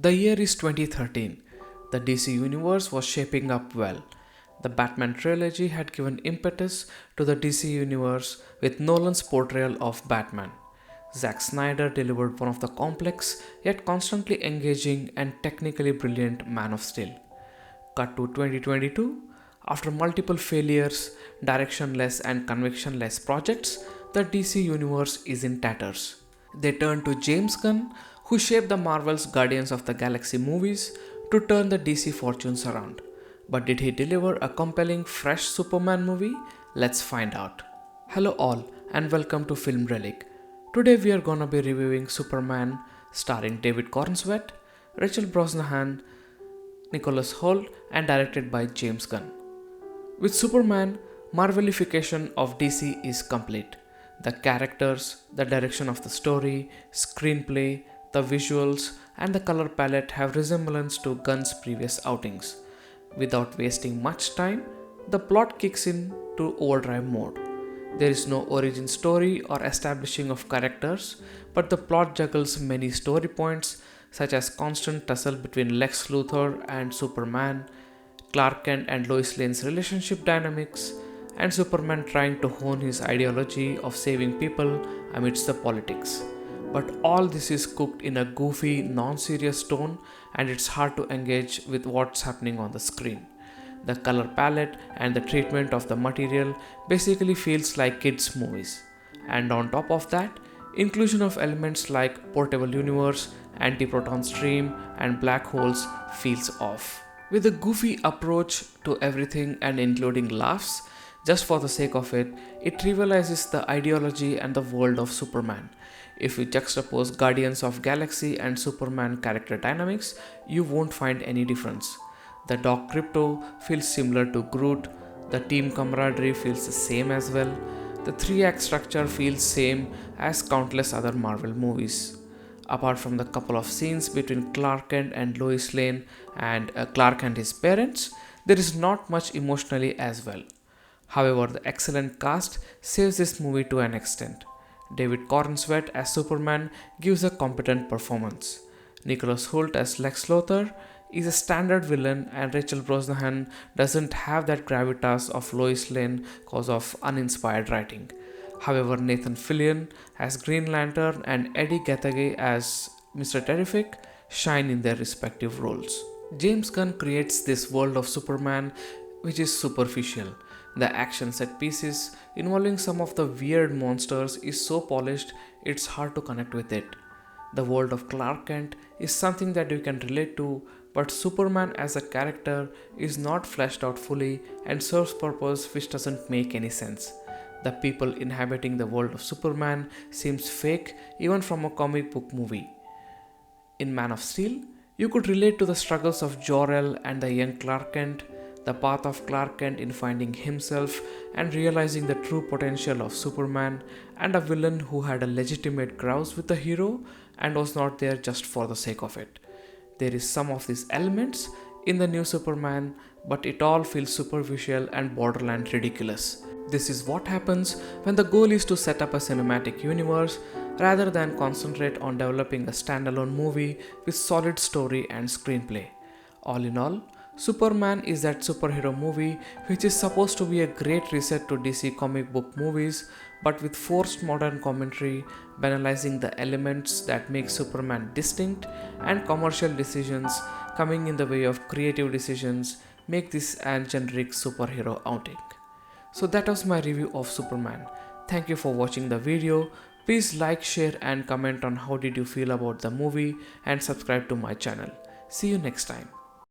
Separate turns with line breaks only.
The year is 2013. The DC universe was shaping up well. The Batman trilogy had given impetus to the DC universe with Nolan's portrayal of Batman. Zack Snyder delivered one of the complex yet constantly engaging and technically brilliant Man of Steel. Cut to 2022. After multiple failures, directionless and convictionless projects, the DC universe is in tatters. They turn to James Gunn, who shaped the Marvel's Guardians of the Galaxy movies, to turn the DC fortunes around. But did he deliver a compelling, fresh Superman movie? Let's find out. Hello, all, and welcome to Film Relic. Today, we are gonna be reviewing Superman, starring David Corenswet, Rachel Brosnahan, Nicholas Hoult, and directed by James Gunn. With Superman, Marvelification of DC is complete. The characters, the direction of the story, screenplay, the visuals, and the color palette have resemblance to Gunn's previous outings. Without wasting much time, the plot kicks in to overdrive mode. There is no origin story or establishing of characters, but the plot juggles many story points such as constant tussle between Lex Luthor and Superman, Clark Kent and Lois Lane's relationship dynamics, and Superman trying to hone his ideology of saving people amidst the politics. But all this is cooked in a goofy, non-serious tone, and it's hard to engage with what's happening on the screen. The color palette and the treatment of the material basically feels like kids' movies. And on top of that, inclusion of elements like portable universe, anti-proton stream, and black holes feels off. With a goofy approach to everything and including laughs, just for the sake of it, it trivializes the ideology and the world of Superman. If you juxtapose Guardians of Galaxy and Superman character dynamics, you won't find any difference. The Doc Crypto feels similar to Groot, the team camaraderie feels the same as well, the 3-act structure feels same as countless other Marvel movies. Apart from the couple of scenes between Clark Kent and Lois Lane and Clark and his parents, there is not much emotionally as well. However, the excellent cast saves this movie to an extent. David Corenswet as Superman gives a competent performance. Nicholas Hoult as Lex Luthor is a standard villain, and Rachel Brosnahan doesn't have that gravitas of Lois Lane cause of uninspired writing. However, Nathan Fillion as Green Lantern and Eddie Gathage as Mr. Terrific shine in their respective roles. James Gunn creates this world of Superman which is superficial. The action set pieces involving some of the weird monsters is so polished it's hard to connect with it. The world of Clark Kent is something that you can relate to, but Superman as a character is not fleshed out fully and serves purpose which doesn't make any sense. The people inhabiting the world of Superman seems fake even from a comic book movie. In Man of Steel, you could relate to the struggles of Jor-El and the young Clark Kent, the path of Clark Kent in finding himself and realizing the true potential of Superman, and a villain who had a legitimate grouse with the hero and was not there just for the sake of it. There is some of these elements in the new Superman, but it all feels superficial and borderline ridiculous. This is what happens when the goal is to set up a cinematic universe rather than concentrate on developing a standalone movie with solid story and screenplay. All in all, Superman is that superhero movie which is supposed to be a great reset to DC comic book movies, but with forced modern commentary, banalizing the elements that make Superman distinct, and commercial decisions coming in the way of creative decisions make this a generic superhero outing. So that was my review of Superman. Thank you for watching the video. Please like, share and comment on how did you feel about the movie, and subscribe to my channel. See you next time.